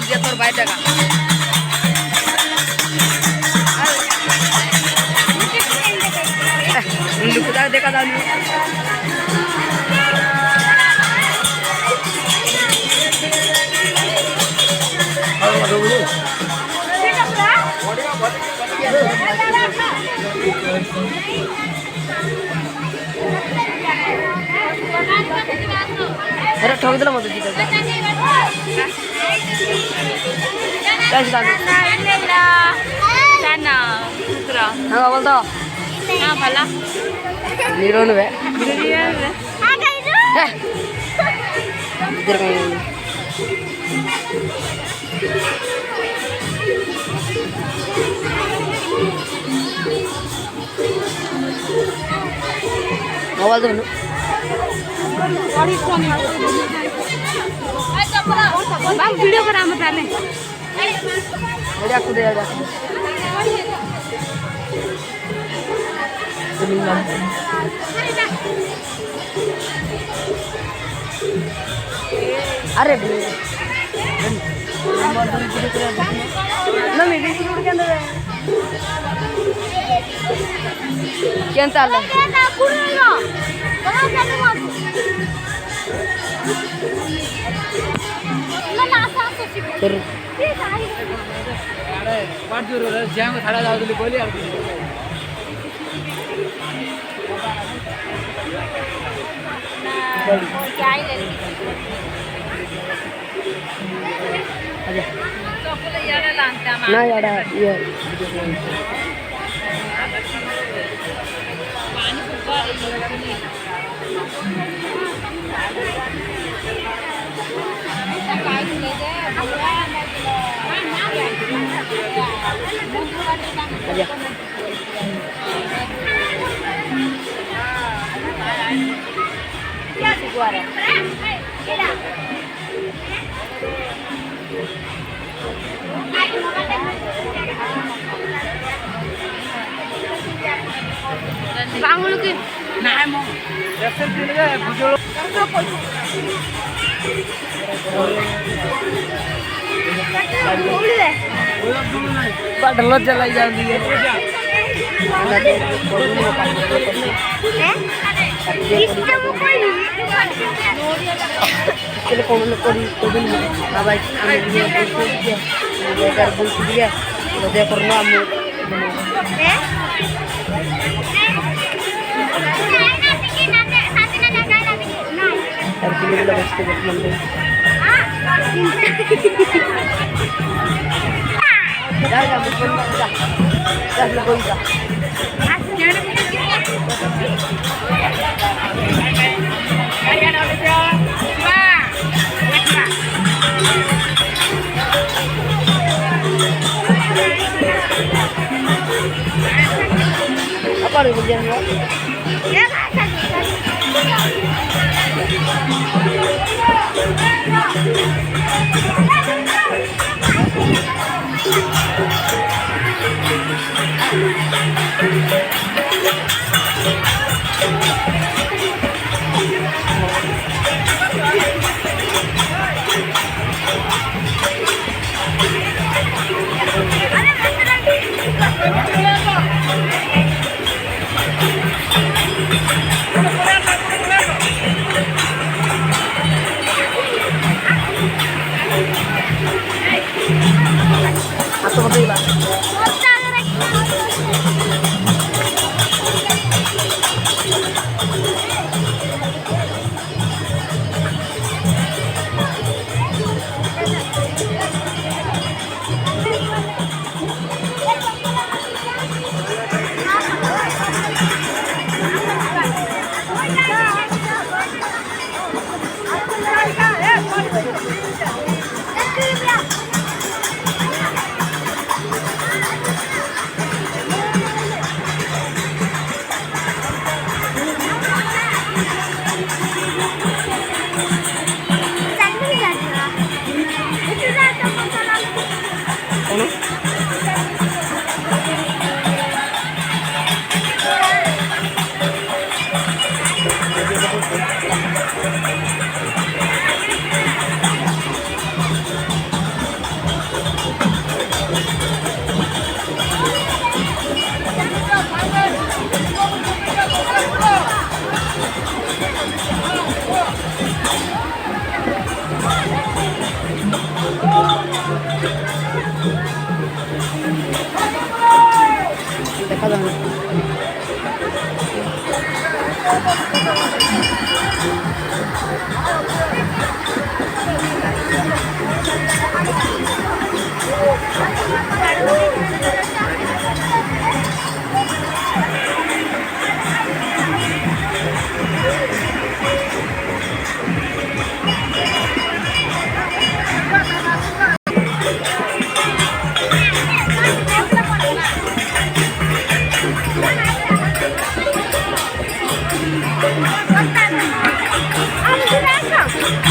দিয়ে তোর ভাই টাকা কোথায় দেখা যাবে अरे ठोक दिला मत जीता काय झालं sana putra हां बोलतो हां भला नीरोन वे हां काय रे इधर काय आवाज दो bang video kara mata ne ada aku deh ada अरे ना मैं बीच रोड के अंदर है क्या चाल रहा है सर अरे पार्ट जो रे जैम खड़ा जाओ तो बोली यार क्या ही ले अरे चॉकलेट यार लांता ना यार ये पानी ऊपर bangun lagi. Nah, mau. Dasar dulu ya, bujul. Padahal jalan jalan dia. Kalau kau nak kau ni, abai, dia garbus dia, dia pernah mu. Terpilih bila besti berteman. Dah dah bukan dah. Dah lebih dah. Apa ni berjalan ni? Ya, Atau apa ini, Pak? आमची नाही का?